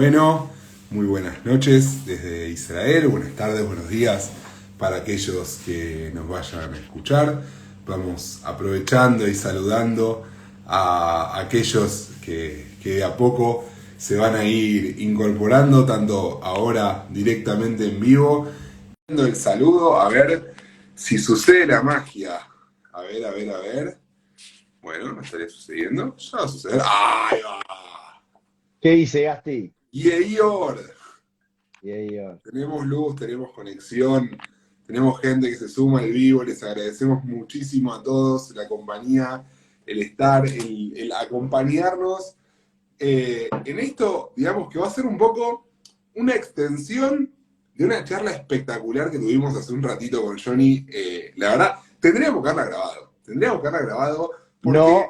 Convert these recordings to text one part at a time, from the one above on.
Bueno, muy buenas noches desde Israel, buenas tardes, buenos días para aquellos que nos vayan a escuchar. Vamos aprovechando y saludando a aquellos que de a poco se van a ir incorporando, tanto ahora directamente en vivo. El saludo, a ver si sucede la magia. A ver, a ver, a ver. Bueno, no estaría sucediendo. Ya va a suceder. ¡Ay, va! ¿Qué dice Gasti? Y Eior, Y ahí yo, tenemos luz, tenemos conexión, tenemos gente que se suma al vivo, les agradecemos muchísimo a todos la compañía, el estar, el acompañarnos en esto, digamos que va a ser un poco una extensión de una charla espectacular que tuvimos hace un ratito con Johnny. La verdad, tendríamos que haberla grabado porque, no,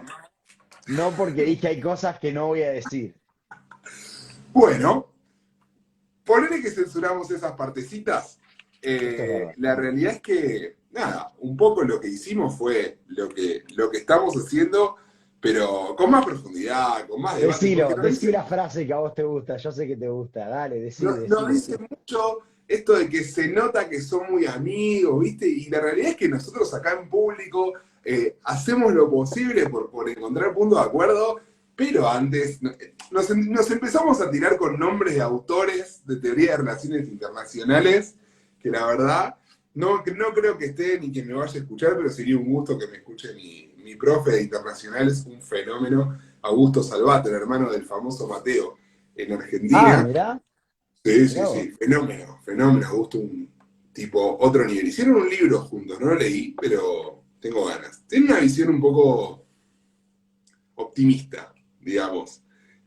no porque dije hay cosas que no voy a decir. bueno, ponele que censuramos esas partecitas. Esto es verdad. La realidad es que, nada, un poco lo que hicimos fue lo que estamos haciendo, pero con más profundidad, con más debate, porque Decilo, decí la frase que a vos te gusta, yo sé que te gusta, dale, nos decí. dice mucho esto de que se nota que son muy amigos, ¿viste? Y la realidad es que nosotros acá en público hacemos lo posible por encontrar puntos de acuerdo, pero antes nos empezamos a tirar con nombres de autores de teoría de relaciones internacionales, que la verdad no creo que esté ni que me vaya a escuchar, pero sería un gusto que me escuche mi profe de internacionales, un fenómeno, Augusto Salvato, el hermano del famoso Mateo en Ah, Argentina. mirá, Sí, sí, mirá vos. sí, fenómeno, fenómeno, Augusto, un tipo, otro nivel. Hicieron un libro juntos, no lo leí, pero tengo ganas. Tiene una visión un poco optimista, digamos,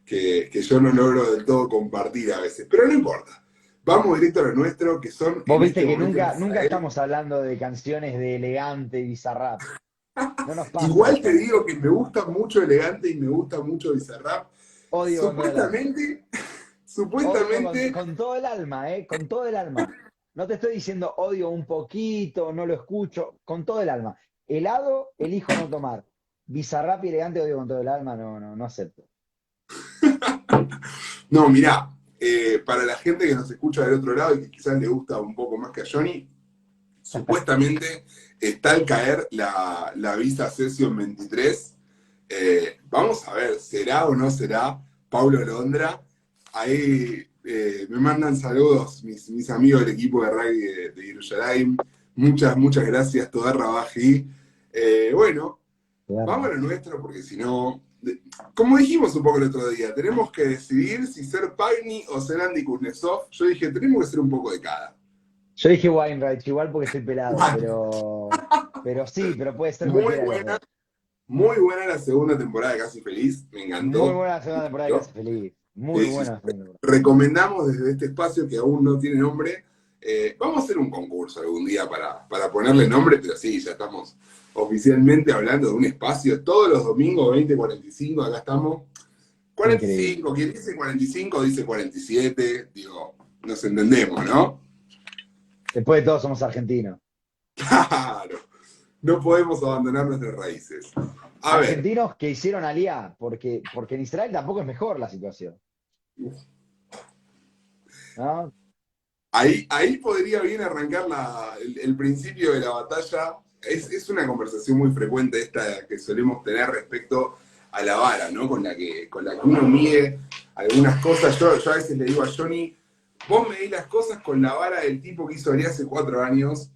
que yo no logro del todo compartir a veces, pero no importa. Vamos directo a lo nuestro, que son Vos en viste este que momento en nunca Israel. estamos hablando de canciones de Elegante y Bizarrap. No nos pasa Igual te eso. digo que me gusta mucho Elegante y me gusta mucho Bizarrap. Odio con todo el alma. Supuestamente, Odio supuestamente, con todo el alma, ¿eh? Con todo el alma. No te estoy diciendo odio un poquito, no lo escucho, con todo el alma. Helado, elijo no tomar. Bizarrap y elegante, odio con todo el alma, no acepto. no, mirá, para la gente que nos escucha del otro lado y que quizás le gusta un poco más que a Johnny, supuestamente está al caer la Visa Session 23. Vamos a ver, ¿será o no será Paulo Londra? Ahí me mandan saludos mis amigos del equipo de rugby de Yerushalayim. Muchas gracias, toda Rabaji. Bueno, vamos a Claro. lo nuestro porque si no, como dijimos un poco el otro día, tenemos que decidir si ser Pagni o ser Andy Kuznetsov. Yo dije, tenemos que ser un poco de cada. Yo dije Weinreich igual porque estoy pelado, What? pero sí, pero puede ser Muy cualquiera de los buena, dos. muy buena la segunda temporada de Casi Feliz, me Muy encantó. buena la segunda temporada de Casi Feliz. Muy Sí, sí, sí. buena la segunda temporada. Recomendamos desde este espacio que aún no tiene nombre. Vamos a hacer un concurso algún día para ponerle nombre, pero sí, ya estamos oficialmente hablando de un espacio. Todos los domingos 20:45, acá estamos. Increíble. 45, quien dice 45 dice 47, digo, nos entendemos, ¿no? Después de todo somos argentinos. Claro, no podemos abandonar nuestras raíces. A ver, Argentinos que hicieron alía, porque en Israel tampoco es mejor la situación. ¿No? ahí podría bien arrancar el principio de la batalla. Es una conversación muy frecuente esta que solemos tener respecto a la vara, ¿no? Con la que uno mide algunas cosas. Yo a veces le digo a Johnny, vos medís las cosas con la vara del tipo que hizo Alí hace 4 años,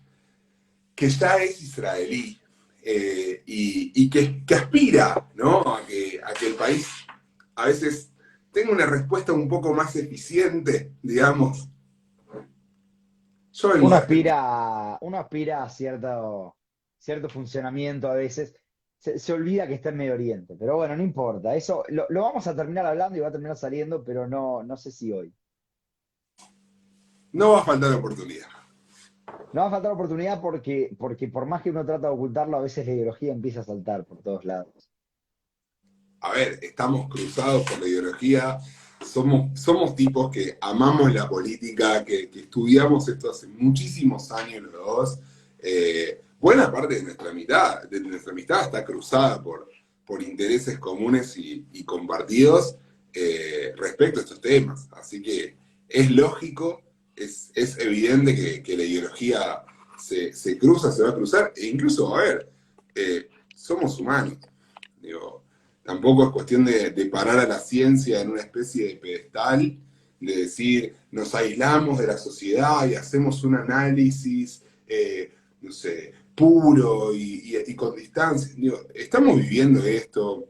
que ya es israelí, y que aspira, ¿no? A que el país a veces tenga una respuesta un poco más eficiente, digamos. Yo vengo de Argentina. Uno aspira a cierto funcionamiento a veces. Se olvida que está en Medio Oriente. Pero bueno, no importa. Eso lo vamos a terminar hablando y va a terminar saliendo, pero no sé si hoy. No va a faltar oportunidad. No va a faltar oportunidad porque por más que uno trata de ocultarlo, a veces la ideología empieza a saltar por todos lados. A ver, estamos cruzados por la ideología, somos tipos que amamos la política, que estudiamos esto hace muchísimos años los dos. Buena parte de nuestra amistad está cruzada por intereses comunes y compartidos. respecto a estos temas. Así que es lógico, es evidente que la ideología se cruza, se va a cruzar, e incluso, a ver, somos humanos. Digo, tampoco es cuestión de parar a la ciencia en una especie de pedestal, de decir, nos aislamos de la sociedad y hacemos un análisis, no sé, puro y con distancia. Digo, estamos viviendo esto,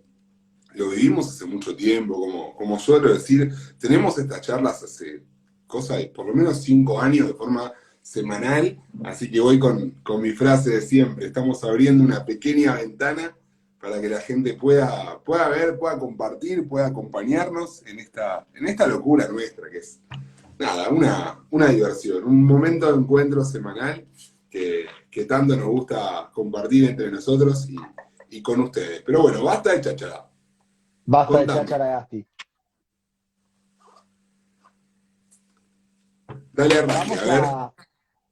lo vivimos hace mucho tiempo, como suelo decir, tenemos estas charlas hace cosa de por lo menos 5 años de forma semanal, así que voy con mi frase de siempre, estamos abriendo una pequeña ventana para que la gente pueda ver, pueda compartir, pueda acompañarnos en esta locura nuestra, que es nada, una diversión, un momento de encuentro semanal que tanto nos gusta compartir entre nosotros y con ustedes. Pero bueno, basta de chachada. Basta de Contame, cháchara, Gasti. dale arranque, a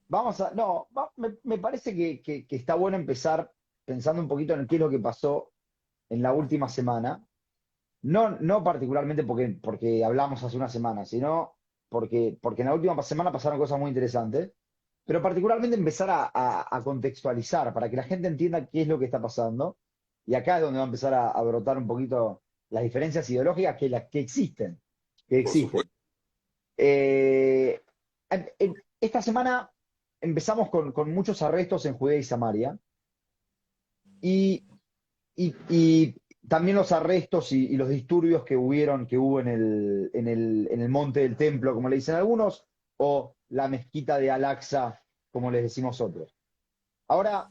Vamos ver. a, no, me parece que está bueno empezar pensando un poquito en qué es lo que pasó en la última semana. No particularmente porque hablamos hace una semana, sino porque en la última semana pasaron cosas muy interesantes, pero particularmente empezar a contextualizar para que la gente entienda qué es lo que está pasando. Y acá es donde va a empezar a brotar un poquito las diferencias ideológicas que existen, que Por existen. supuesto. Eh, Esta semana empezamos con muchos arrestos en Judea y Samaria y, y también los arrestos y los disturbios que hubo en el monte del templo, como le dicen algunos, o la mezquita de Al-Aqsa, como les decimos otros. Ahora,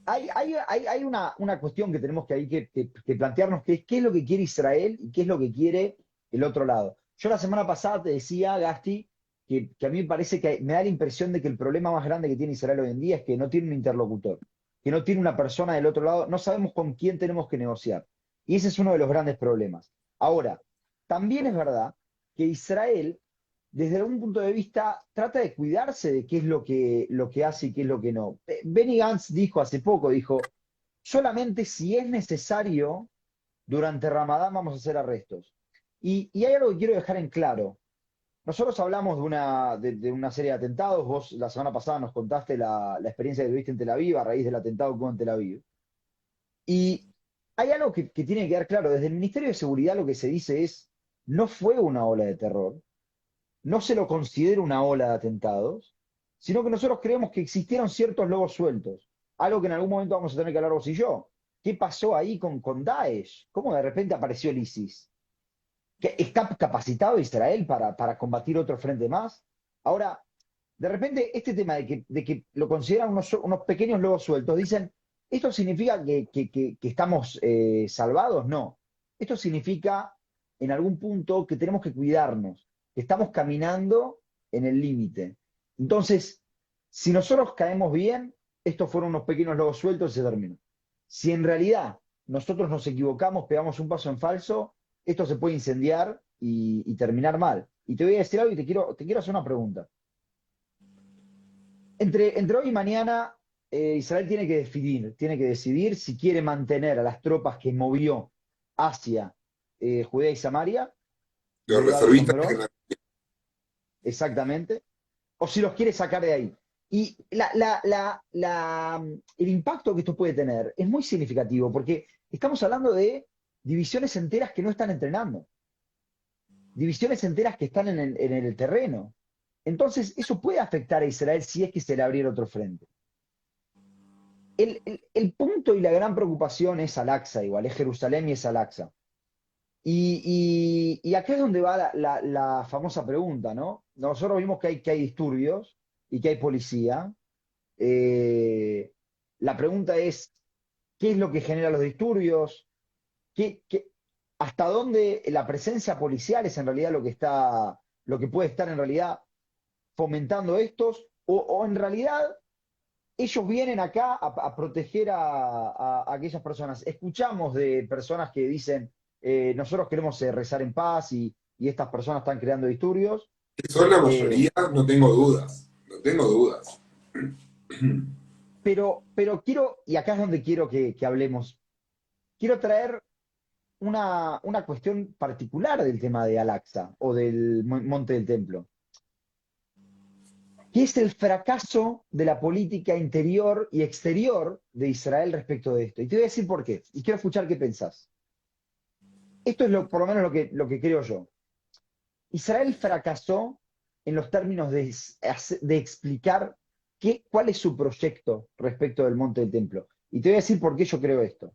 hay una cuestión que tenemos que, ahí que plantearnos, que es qué es lo que quiere Israel y qué es lo que quiere el otro lado. Yo la semana pasada te decía, Gasti, que a mí me parece que me da la impresión de que el problema más grande que tiene Israel hoy en día es que no tiene un interlocutor, que no tiene una persona del otro lado, no sabemos con quién tenemos que negociar. Y ese es uno de los grandes problemas. Ahora, también es verdad que Israel, desde algún punto de vista, trata de cuidarse de qué es lo que hace y qué es lo que no. Benny Gantz dijo hace poco, dijo, solamente si es necesario, durante Ramadán vamos a hacer arrestos. Y hay algo que quiero dejar en claro. Nosotros hablamos de una serie de atentados. Vos la semana pasada nos contaste la experiencia que tuviste en Tel Aviv a raíz del atentado que hubo en Tel Aviv. Y hay algo que tiene que quedar claro. Desde el Ministerio de Seguridad lo que se dice es, no fue una ola de terror, no se lo considera una ola de atentados, sino que nosotros creemos que existieron ciertos lobos sueltos. Algo que en algún momento vamos a tener que hablar vos y yo. ¿Qué pasó ahí con Daesh? ¿Cómo de repente apareció el ISIS? ¿Está capacitado Israel para combatir otro frente más? Ahora, de repente, este tema de que lo consideran unos pequeños lobos sueltos, dicen, ¿esto significa que estamos salvados? No. Esto significa, en algún punto, que tenemos que cuidarnos, que estamos caminando en el límite. Entonces, si nosotros caemos bien, estos fueron unos pequeños lobos sueltos y se terminó. Si en realidad nosotros nos equivocamos, pegamos un paso en falso, esto se puede incendiar y terminar mal. Y te voy a decir algo y te quiero hacer una pregunta. Entre hoy y mañana, Israel tiene que decidir si quiere mantener a las tropas que movió hacia Judea y Samaria, Los del Valle de reservistas Ombrón, exactamente, o si los quiere sacar de ahí. Y el impacto que esto puede tener es muy significativo, porque estamos hablando de divisiones enteras que no están entrenando, divisiones enteras que están en el terreno. Entonces, eso puede afectar a Israel si es que se le abriera otro frente. El punto y la gran preocupación es Al-Aqsa, igual, es Jerusalén y es Al-Aqsa. Y acá es donde va la famosa pregunta, ¿no? Nosotros vimos que hay disturbios y que hay policía. Eh, la pregunta es, ¿qué es lo que genera los disturbios? ¿Hasta dónde la presencia policial es en realidad lo que puede estar en realidad fomentando estos? O en realidad ellos vienen acá a proteger a aquellas personas. Escuchamos de personas que dicen, nosotros queremos rezar en paz y estas personas están creando disturbios. que son la Eh, mayoría, no tengo dudas, no tengo dudas. pero quiero, y acá es donde quiero que hablemos, quiero traer una cuestión particular del tema de Al-Aqsa o del Monte del Templo, que es el fracaso de la política interior y exterior de Israel respecto de esto. Y te voy a decir por qué, y quiero escuchar qué pensás. Esto es por lo menos lo que creo yo. Israel fracasó en los términos de explicar cuál es su proyecto respecto del Monte del Templo. Y te voy a decir por qué yo creo esto.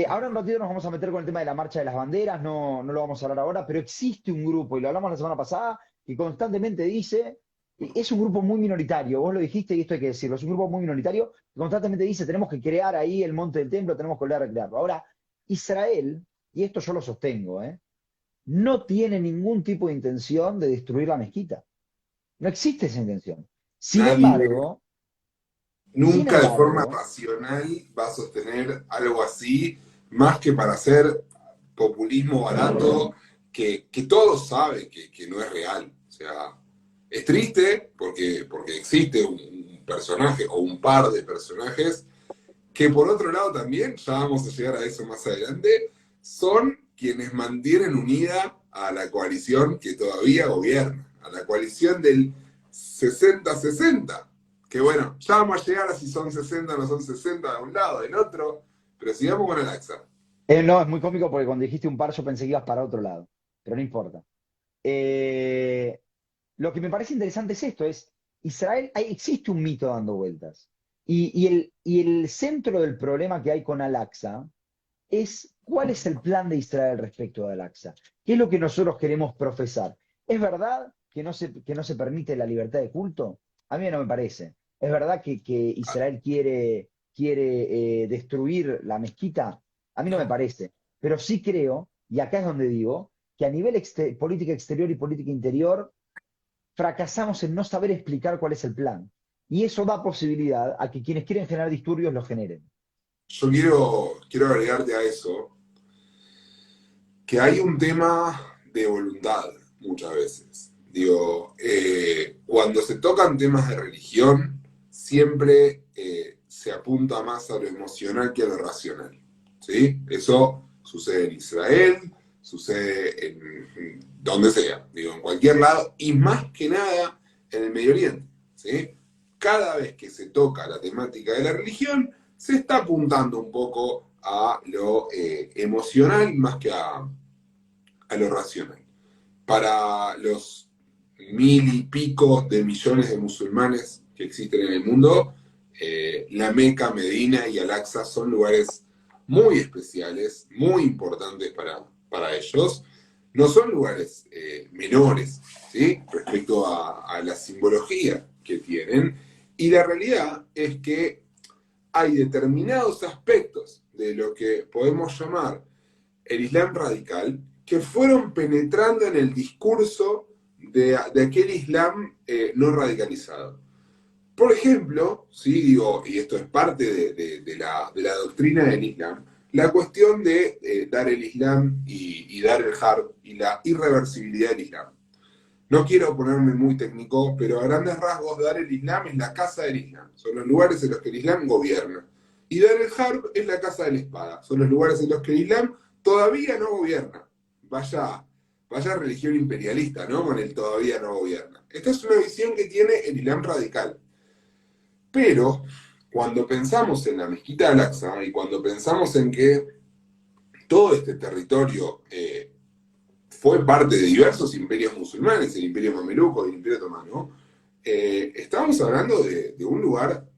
Ahora un ratito nos vamos a meter con el tema de la marcha de las banderas, no lo vamos a hablar ahora, pero existe un grupo, y lo hablamos la semana pasada, que constantemente dice, y es un grupo muy minoritario, vos lo dijiste y esto hay que decirlo, es un grupo muy minoritario que constantemente dice, tenemos que crear ahí el Monte del Templo, tenemos que volver a recrearlo. Ahora, Israel, y esto yo lo sostengo, no tiene ningún tipo de intención de destruir la mezquita. No existe esa intención. Sin Nadie embargo, sin nunca de forma embargo, racional va a sostener algo así, más que para hacer populismo barato, que todos saben que no es real. O sea, es triste porque existe un personaje o un par de personajes que por otro lado también, ya vamos a llegar a eso más adelante, son quienes mantienen unida a la coalición que todavía gobierna, a la coalición del 60-60. Que bueno, ya vamos a llegar a si son 60 o no son 60 de un lado, del otro, pero sigamos con el AXA. no, es muy cómico porque cuando dijiste un par yo pensé que ibas para otro lado, pero no importa. Eh, lo que me parece interesante es esto, es Israel, existe un mito dando vueltas. Y el centro del problema que hay con Al-Aqsa es cuál es el plan de Israel respecto a Al-Aqsa. ¿Qué es lo que nosotros queremos profesar? ¿Es verdad que no se permite la libertad de culto? A mí no me parece. ¿Es verdad que Israel quiere destruir la mezquita? A mí no me parece. Pero sí creo, y acá es donde digo, que a nivel política exterior y política interior fracasamos en no saber explicar cuál es el plan. Y eso da posibilidad a que quienes quieren generar disturbios lo generen. Yo quiero agregarte a eso que hay un tema de voluntad muchas veces. Digo, cuando se tocan temas de religión, siempre se apunta más a lo emocional que a lo racional. ¿Sí? Eso sucede en Israel, sucede en donde sea, digo, en cualquier lado, y más que nada en el Medio Oriente. ¿Sí? Cada vez que se toca la temática de la religión, se está apuntando un poco a lo emocional más que a lo racional. Para los mil y pico de millones de musulmanes que existen en el mundo, la Meca, Medina y Al-Aqsa son lugares muy especiales, muy importantes para ellos. No son lugares menores, ¿sí? Respecto a la simbología que tienen. Y la realidad es que hay determinados aspectos de lo que podemos llamar el Islam radical que fueron penetrando en el discurso de aquel Islam no radicalizado. Por ejemplo, ¿sí? Digo, y esto es parte de la doctrina del Islam, la cuestión de dar el Islam y dar el harb y la irreversibilidad del Islam. No quiero ponerme muy técnico, pero a grandes rasgos, Dar el Islam es la casa del Islam. Son los lugares en los que el Islam gobierna. Y Dar el Harb es la casa de la espada. Son los lugares en los que el Islam todavía no gobierna. Vaya religión imperialista, ¿no? Con el todavía no gobierna. Esta es una visión que tiene el Islam radical. Pero cuando pensamos en la mezquita de Al-Aqsa y cuando pensamos en que todo este territorio fue parte de diversos imperios musulmanes, el imperio mameluco y el imperio otomano, estamos hablando de un lugar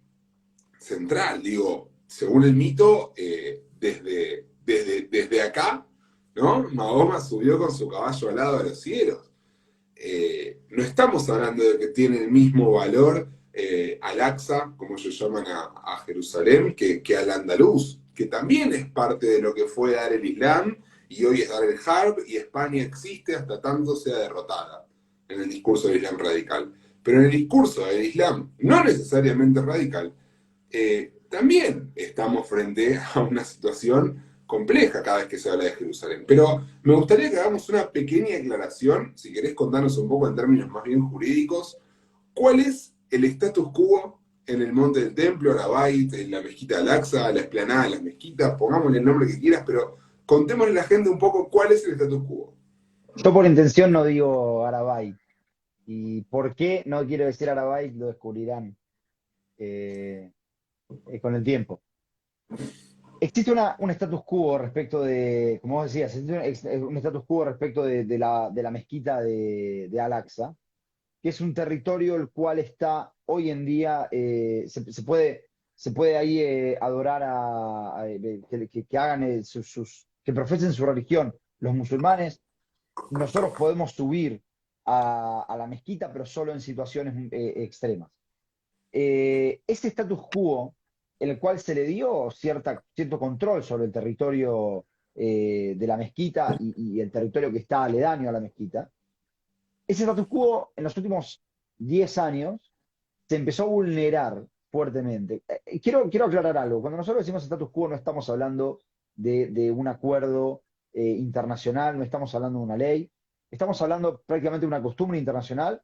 central, digo, según el mito, desde acá, ¿no? Mahoma subió con su caballo alado a los cielos. No estamos hablando de que tiene el mismo valor Al-Aqsa, como ellos llaman a Jerusalén, que al-Andalus, que también es parte de lo que fue dar el Islam, y hoy es dar el Harb, y España existe hasta tanto sea derrotada en el discurso del Islam radical. Pero en el discurso del Islam no necesariamente radical, también estamos frente a una situación compleja cada vez que se habla de Jerusalén. Pero me gustaría que hagamos una pequeña aclaración, si querés contarnos un poco en términos más bien jurídicos, ¿cuál es el status quo en el Monte del Templo, la Bait, en la Mezquita de Al-Aqsa, la explanada de las mezquitas? Pongámosle el nombre que quieras, pero contémosle a la gente un poco cuál es el status quo. Yo por intención no digo Arabay. ¿Y por qué no quiero decir Arabay? Lo descubrirán eh, con el tiempo. Existe un status quo respecto de, como vos decías, existe un status quo respecto de la mezquita de Al-Aqsa, que es un territorio el cual está hoy en día, se puede ahí adorar que hagan que profesen su religión los musulmanes. Nosotros podemos subir a la mezquita, pero solo en situaciones extremas. Ese status quo, en el cual se le dio cierto control sobre el territorio de la mezquita y el territorio que está aledaño a la mezquita, ese status quo en los últimos 10 años se empezó a vulnerar fuertemente. Quiero aclarar algo. Cuando nosotros decimos status quo no estamos hablando de un acuerdo internacional, no estamos hablando de una ley, estamos hablando prácticamente de una costumbre internacional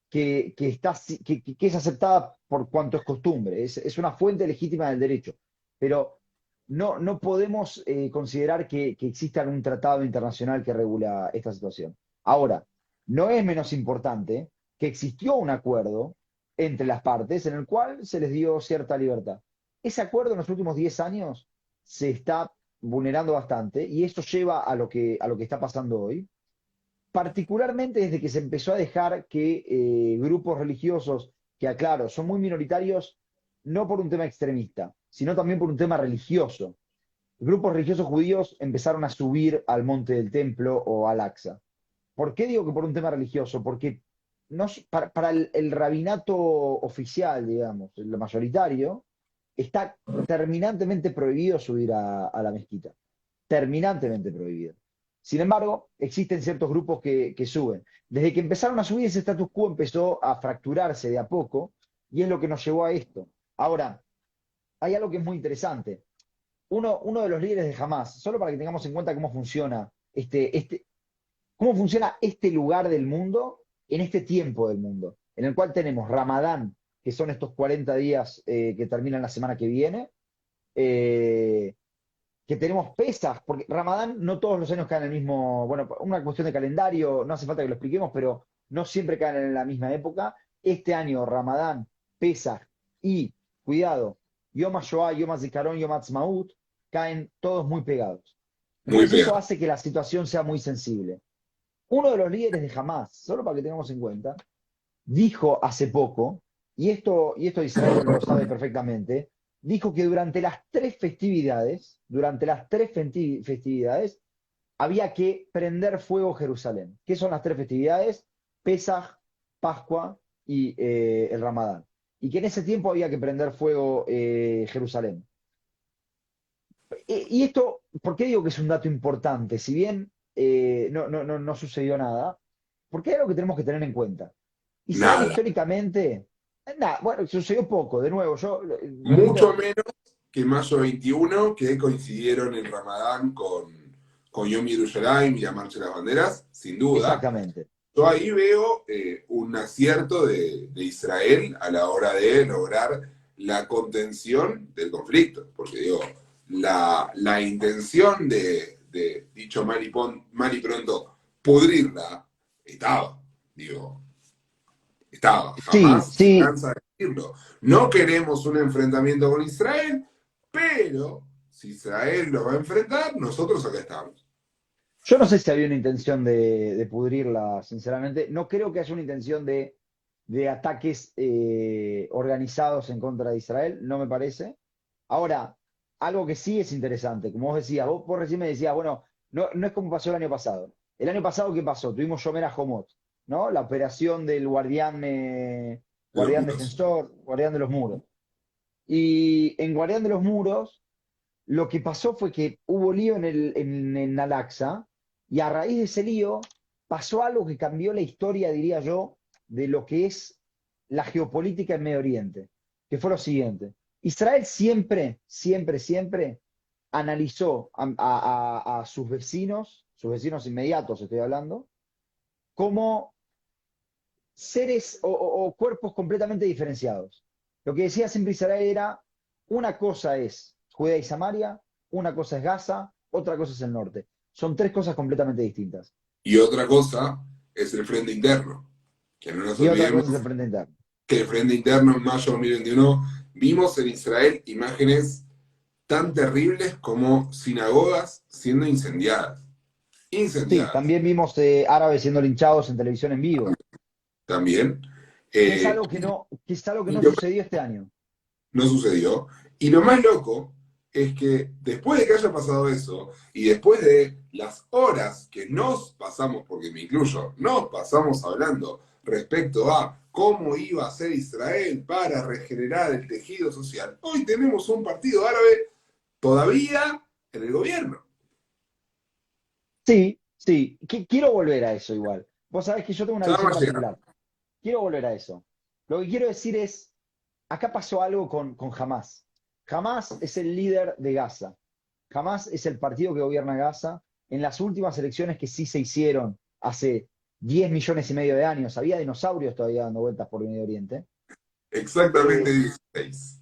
que es aceptada por cuanto es costumbre, es una fuente legítima del derecho, pero no podemos considerar que exista un tratado internacional que regula esta situación. Ahora, no es menos importante que existió un acuerdo entre las partes en el cual se les dio cierta libertad. Ese acuerdo en los últimos 10 años se está vulnerando bastante y esto lleva a lo que está pasando hoy, particularmente desde que se empezó a dejar que grupos religiosos, que aclaro, son muy minoritarios, no por un tema extremista, sino también por un tema religioso. Grupos religiosos judíos empezaron a subir al monte del templo o al Aqsa. ¿Por qué digo que por un tema religioso? Porque para el rabinato oficial, digamos, el mayoritario, está terminantemente prohibido subir a la mezquita. Terminantemente prohibido. Sin embargo, existen ciertos grupos que suben. Desde que empezaron a subir, ese status quo empezó a fracturarse de a poco y es lo que nos llevó a esto. Ahora, hay algo que es muy interesante. Uno de los líderes de Hamas, solo para que tengamos en cuenta cómo funciona este lugar del mundo en este tiempo del mundo, en el cual tenemos Ramadán, que son estos 40 días que terminan la semana que viene, eh, que tenemos pesas, porque Ramadán no todos los años caen en el mismo, bueno, una cuestión de calendario, no hace falta que lo expliquemos, pero no siempre caen en la misma época. Este año Ramadán, Pesaj y, cuidado, Yom HaShoah, Yom HaZikaron, Yom HaTzmaut, caen todos muy pegados. Muy Entonces eso pegado. hace que la situación sea muy sensible. Uno de los líderes de Hamas, solo para que tengamos en cuenta, dijo hace poco, y esto Israel lo sabe perfectamente, dijo que durante las tres festividades había que prender fuego Jerusalén. ¿Qué son las tres festividades? Pesaj, Pascua y el Ramadán. Y que en ese tiempo había que prender fuego Jerusalén. Y esto, ¿por qué digo que es un dato importante? Si bien no sucedió nada, porque hay algo que tenemos que tener en cuenta. Israel Nada. históricamente, nada, bueno, sucedió poco, de nuevo, yo Mucho repito, menos que Mayo 21, que coincidieron el Ramadán con Yom Yerushalayim y la Marcha de las Banderas, sin duda. exactamente. Yo ahí veo un acierto de Israel a la hora de lograr la contención del conflicto, porque digo, la intención de dicho mal y pronto, pudrirla, estaba, digo, estaba, Sí, jamás se sí, cansa de decirlo. No queremos un enfrentamiento con Israel, pero si Israel lo va a enfrentar, nosotros acá estamos. yo no sé si había una intención de pudrirla, sinceramente. No creo que haya una intención de ataques organizados en contra de Israel, no me parece. Ahora, algo que sí es interesante, como vos decías, vos recién me decías, bueno, no es como pasó el año pasado. El año pasado, ¿qué pasó? Tuvimos Yomer HaHomot, ¿no? La operación del guardián, De los guardián muros. defensor, guardián de los muros. Y en Guardián de los Muros, lo que pasó fue que hubo lío en Al-Aqsa, y a raíz de ese lío pasó algo que cambió la historia, diría yo, de lo que es la geopolítica en Medio Oriente, que fue lo siguiente. Israel siempre, siempre, siempre analizó a sus vecinos inmediatos estoy hablando, como seres o cuerpos completamente diferenciados. Lo que decía siempre Israel era, una cosa es Judea y Samaria, una cosa es Gaza, otra cosa es el norte. Son tres cosas completamente distintas. Y otra cosa es el frente interno, que no nos Y otra olvidemos cosa es el frente interno. que el frente interno en mayo de 2021 vimos en Israel imágenes tan terribles como sinagogas siendo incendiadas. Sí, Incendiadas también vimos árabes siendo linchados en televisión en vivo, también. que es algo que es algo que Y no lo sucedió este año. no sucedió. Y lo más loco es que después de que haya pasado eso, y después de las horas que nos pasamos, porque me incluyo, nos pasamos hablando respecto a cómo iba a ser Israel para regenerar el tejido social, hoy tenemos un partido árabe todavía en el gobierno. Sí, sí, quiero volver a eso igual. Vos sabés que yo tengo una Ya visión vamos a llegar. particular. Quiero volver a eso. Lo que quiero decir es, acá pasó algo con Hamas. Hamas es el líder de Gaza. Hamas es el partido que gobierna Gaza. En las últimas elecciones que sí se hicieron hace 10 millones y medio de años, había dinosaurios todavía dando vueltas por el Medio Oriente. Exactamente Eh, 16.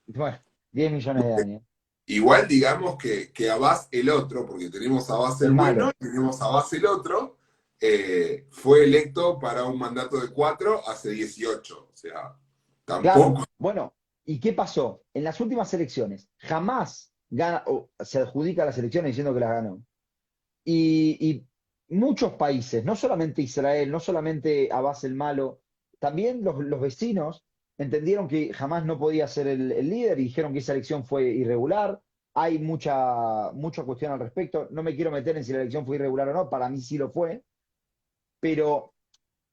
bueno, 10 millones de años. Igual digamos que Abbas el otro, porque tenemos a Abbas el El bueno malo. y tenemos a Abbas el otro, fue electo para un mandato de 4 hace 18. O sea, Claro. tampoco. Bueno, ¿y qué pasó? En las últimas elecciones, jamás gana, o se adjudica las elecciones diciendo que las ganó. Y muchos países, no solamente Israel, no solamente Abbas el malo, también los vecinos entendieron que jamás no podía ser el líder y dijeron que esa elección fue irregular. Hay mucha cuestión al respecto. No me quiero meter en si la elección fue irregular o no, para mí sí lo fue, pero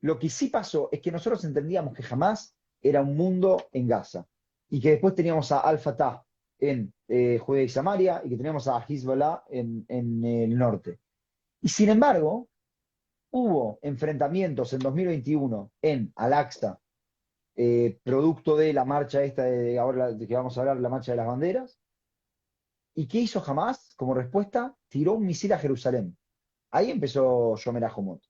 lo que sí pasó es que nosotros entendíamos que jamás era un mundo en Gaza y que después teníamos a Al-Fatah en Judea y Samaria y que teníamos a Hezbollah en el norte. Y sin embargo, hubo enfrentamientos en 2021 en Al-Aqsa, producto de la marcha esta de ahora de que vamos a hablar, la marcha de las banderas. ¿Y qué hizo Hamas como respuesta? Tiró un misil a Jerusalén. Ahí empezó Yomer Ahomot.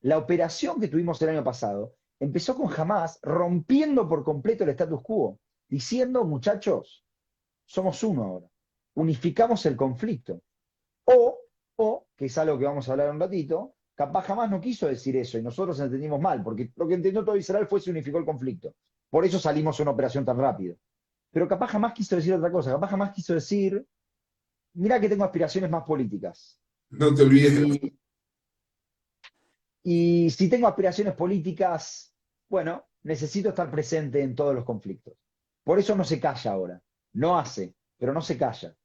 La operación que tuvimos el año pasado empezó con Hamas rompiendo por completo el status quo, diciendo, muchachos, somos uno ahora, unificamos el conflicto. O, que es algo que vamos a hablar un ratito, capaz jamás no quiso decir eso y nosotros entendimos mal, porque lo que entendió todo Israel fue se unificó el conflicto. Por eso salimos a una operación tan rápido. Pero capaz jamás quiso decir otra cosa, capaz jamás quiso decir, mira que tengo aspiraciones más políticas. No te olvides de Y, y si tengo aspiraciones políticas, bueno, necesito estar presente en todos los conflictos. Por eso no se calla ahora. No hace, pero no se calla.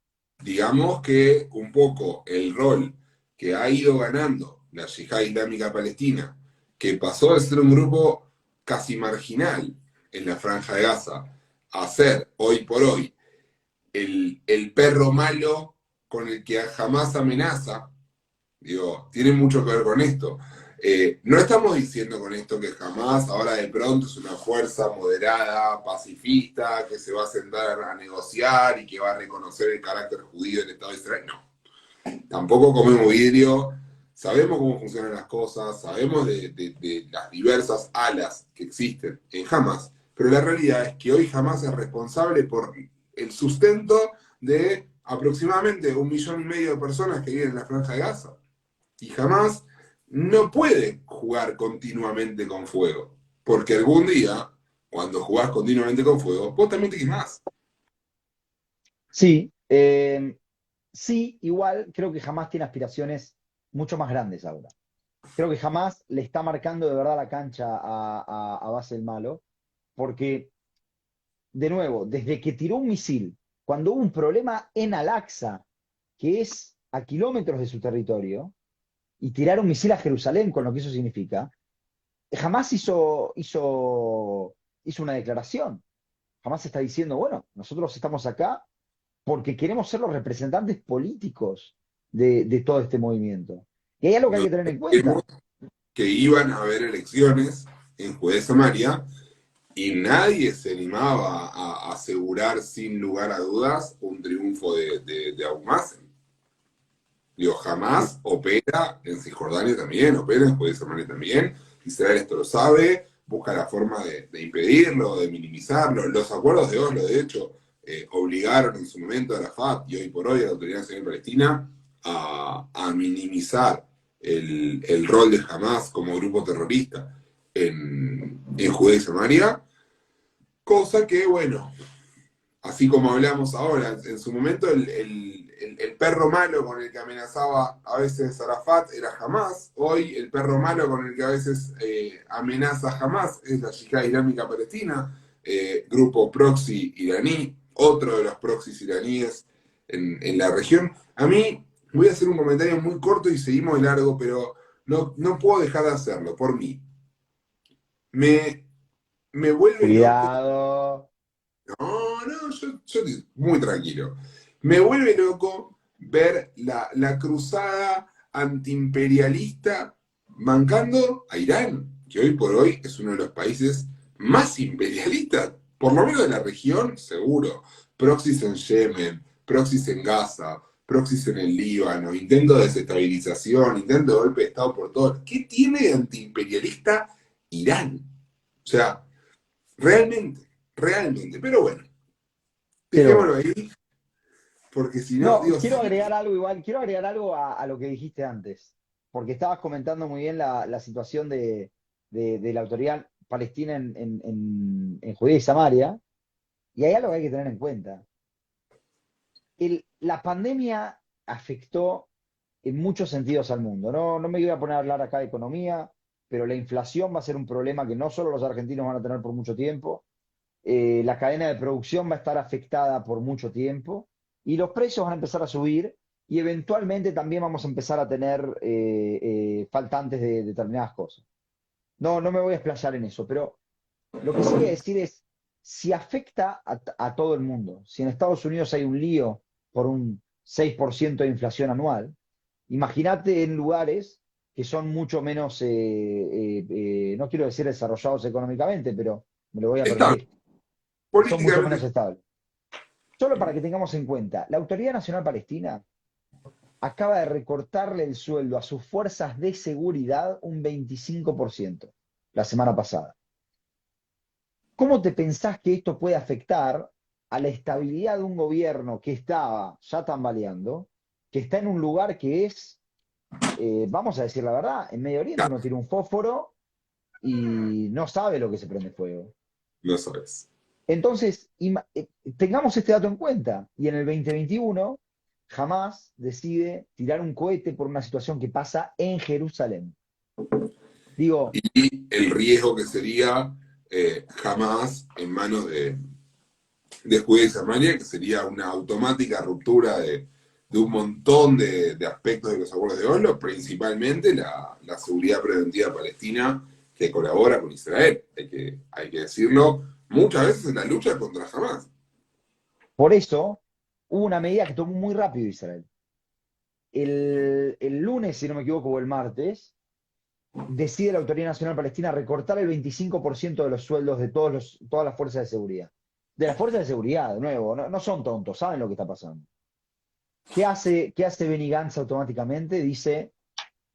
digamos que un poco el rol que ha ido ganando la Yihad Islámica Palestina, que pasó de ser un grupo casi marginal en la Franja de Gaza, a ser hoy por hoy el perro malo con el que jamás amenaza, digo, tiene mucho que ver con esto. No estamos diciendo con esto que jamás ahora de pronto es una fuerza moderada, pacifista, que se va a sentar a negociar y que va a reconocer el carácter judío del Estado de Israel. No, tampoco comemos vidrio, sabemos cómo funcionan las cosas, sabemos de las diversas alas que existen en Hamas, pero la realidad es que hoy Hamas es responsable por el sustento de aproximadamente 1,5 millones de personas que viven en la Franja de Gaza. Y jamás no puede jugar continuamente con fuego. Porque algún día, cuando jugás continuamente con fuego, vos también te quemás. Sí, sí, igual creo que jamás tiene aspiraciones mucho más grandes ahora. Creo que jamás le está marcando de verdad la cancha a base del malo, porque, de nuevo, desde que tiró un misil, cuando hubo un problema en Al-Aqsa, que es a kilómetros de su territorio, y tirar un misil a Jerusalén con lo que eso significa, jamás hizo una declaración. Jamás está diciendo, bueno, nosotros estamos acá porque queremos ser los representantes políticos de todo este movimiento. Y hay algo que hay Nos que tener en dijimos cuenta. que iban a haber elecciones en Judea Samaria y nadie se animaba a asegurar sin lugar a dudas un triunfo de Abu Mazen. Digo, Sí, jamás opera en Cisjordania también, opera en Judea Samaria también. Israel esto lo sabe, busca la forma de impedirlo, de minimizarlo. Los acuerdos de Oslo, de hecho, obligaron en su momento a Arafat y hoy por hoy a la Autoridad Nacional Palestina a minimizar el rol de Hamas como grupo terrorista en Judea y Samaria, cosa que, bueno, así como hablamos ahora, en su momento el perro malo con el que amenazaba a veces Arafat era Hamas, hoy el perro malo con el que a veces amenaza Hamas es la Yihad Islámica Palestina, grupo proxy iraní, otro de los proxies iraníes en la región. A mí, voy a hacer un comentario muy corto y seguimos de largo, pero no puedo dejar de hacerlo por mí. Me, me vuelve loco. Cuidado. No, yo muy tranquilo. Me vuelve loco ver la cruzada antiimperialista bancando a Irán, que hoy por hoy es uno de los países más imperialistas, por lo menos de la región, seguro. Proxies en Yemen, proxies en Gaza, proxies en el Líbano, intento de desestabilización, intento de golpe de Estado por todo. ¿Qué tiene de antiimperialista Irán? O sea, realmente. Pero bueno, Pero dejémoslo ahí, porque si no, no, digo, quiero sí, agregar algo igual, quiero agregar algo a lo que dijiste antes, porque estabas comentando muy bien la situación de la autoridad palestina en Judea y Samaria, y hay algo que hay que tener en cuenta. La pandemia afectó en muchos sentidos al mundo. No me voy a poner a hablar acá de economía, pero la inflación va a ser un problema que no solo los argentinos van a tener por mucho tiempo, la cadena de producción va a estar afectada por mucho tiempo y los precios van a empezar a subir y eventualmente también vamos a empezar a tener faltantes de determinadas cosas. No me voy a explayar en eso, pero lo que sí voy a decir es, si afecta a todo el mundo, si en Estados Unidos hay un lío por un 6% de inflación anual, imagínate en lugares que son mucho menos, no quiero decir desarrollados económicamente, pero me lo voy a está permitir, que son mucho menos políticamente. estables. Solo para que tengamos en cuenta, la Autoridad Nacional Palestina acaba de recortarle el sueldo a sus fuerzas de seguridad un 25% la semana pasada. ¿Cómo te pensás que esto puede afectar a la estabilidad de un gobierno que estaba ya tambaleando, que está en un lugar que es, vamos a decir la verdad, en Medio Oriente uno tiene un fósforo y no sabe lo que se prende fuego? No sabes. Entonces, tengamos este dato en cuenta. Y en el 2021, jamás decide tirar un cohete por una situación que pasa en Jerusalén. Digo, Y el riesgo que sería jamás en manos de Judea y Samaria, que sería una automática ruptura de un montón de aspectos de los acuerdos de Oslo, principalmente la seguridad preventiva palestina que colabora con Israel. Hay que decirlo muchas veces en la lucha contra Hamas. por eso hubo una medida que tomó muy rápido Israel. El lunes, si no me equivoco, o el martes, decide la Autoridad Nacional Palestina recortar el 25% de los sueldos de todas las fuerzas de seguridad. De las fuerzas de seguridad, de nuevo, no son tontos, saben lo que está pasando. ¿Qué hace Benny Gantz automáticamente? Dice,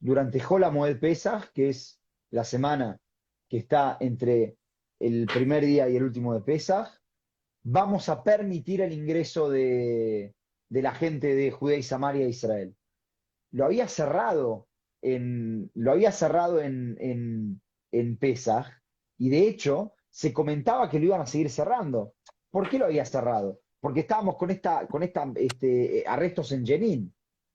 durante Hola Moed Pesach, que es la semana que está entre el primer día y el último de Pesach, vamos a permitir el ingreso de la gente de Judea y Samaria a Israel. Lo había cerrado en Pesaj y de hecho se comentaba que lo iban a seguir cerrando. ¿Por qué lo había cerrado? Porque estábamos con arrestos en Jenin.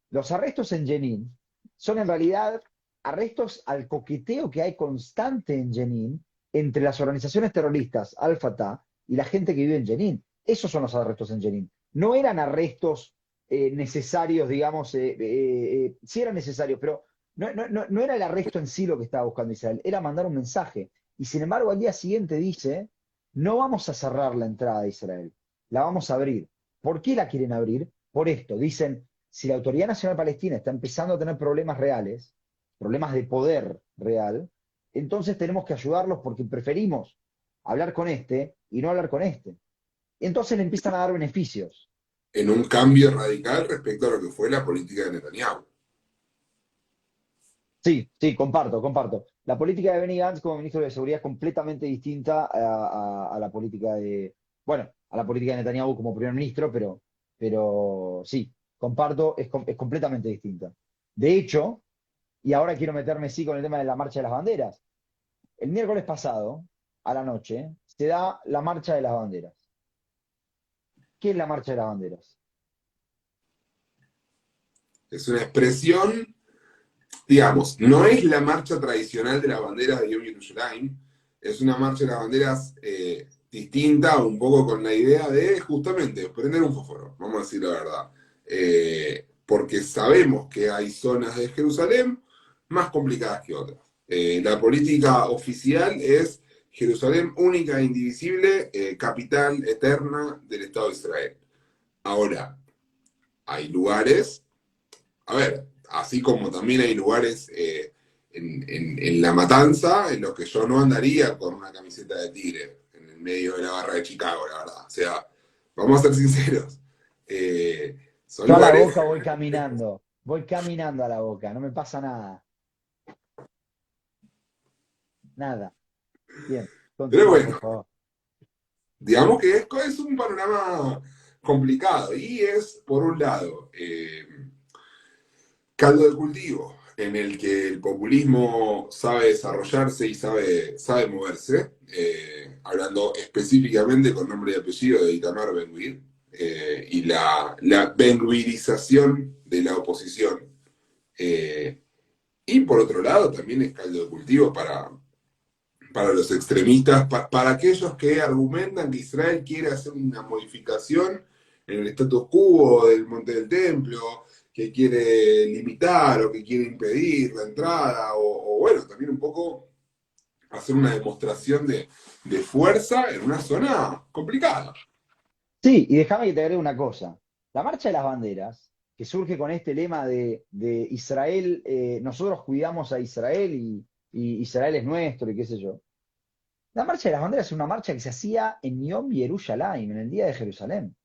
Los arrestos en Jenin son en realidad arrestos al coqueteo que hay constante en Jenin entre las organizaciones terroristas Al-Fatah y la gente que vive en Jenin. Esos son los arrestos en Jenin. No eran arrestos necesarios, digamos, sí eran necesarios, pero no era el arresto en sí lo que estaba buscando Israel, era mandar un mensaje. Y sin embargo, al día siguiente dice, no vamos a cerrar la entrada de Israel, la vamos a abrir. ¿Por qué la quieren abrir? Por esto, dicen, si la Autoridad Nacional Palestina está empezando a tener problemas reales, problemas de poder real, entonces tenemos que ayudarlos porque preferimos hablar con este y no hablar con este. Entonces le empiezan a dar beneficios. En un cambio radical respecto a lo que fue la política de Netanyahu. Sí, sí, comparto. La política de Benny Gantz como ministro de Seguridad es completamente distinta a la política de... Bueno, a la política de Netanyahu como primer ministro, pero sí, comparto, es completamente distinta. De hecho, y ahora quiero meterme sí con el tema de la marcha de las banderas. El miércoles pasado, a la noche, se da la marcha de las banderas. ¿Qué es la marcha de las banderas? Es una expresión, digamos, no es la marcha tradicional de las banderas de Yom Yerushalayim, es una marcha de las banderas distinta, un poco con la idea de justamente prender un fósforo, vamos a decir la verdad. Porque sabemos que hay zonas de Jerusalén más complicadas que otras. La política oficial es Jerusalén única e indivisible, capital eterna del Estado de Israel. Ahora, hay lugares, a ver, así como también hay lugares en La Matanza en los que yo no andaría con una camiseta de Tigre en el medio de la barra de Chicago, la verdad. O sea, vamos a ser sinceros. Son Yo a la lugares, Boca voy caminando a la Boca, no me pasa nada, nada. Bien, pero continúa, por bueno, favor. digamos que es un panorama complicado y es, por un lado, caldo de cultivo en el que el populismo sabe desarrollarse y sabe moverse, hablando específicamente con nombre y apellido de Itamar Ben-Gvir, y la Ben-Gvirización de la oposición. Eh, y por otro lado, también es caldo de cultivo para los extremistas, para aquellos que argumentan que Israel quiere hacer una modificación en el status quo del Monte del Templo, que quiere limitar o que quiere impedir la entrada, o bueno, también un poco hacer una demostración de fuerza en una zona complicada. Sí, y déjame que te agregue una cosa. La marcha de las banderas, que surge con este lema de Israel, nosotros cuidamos a Israel y Israel es nuestro y qué sé yo. La marcha de las banderas es una marcha que se hacía en Yom Yerushalayim, en el día de Jerusalén.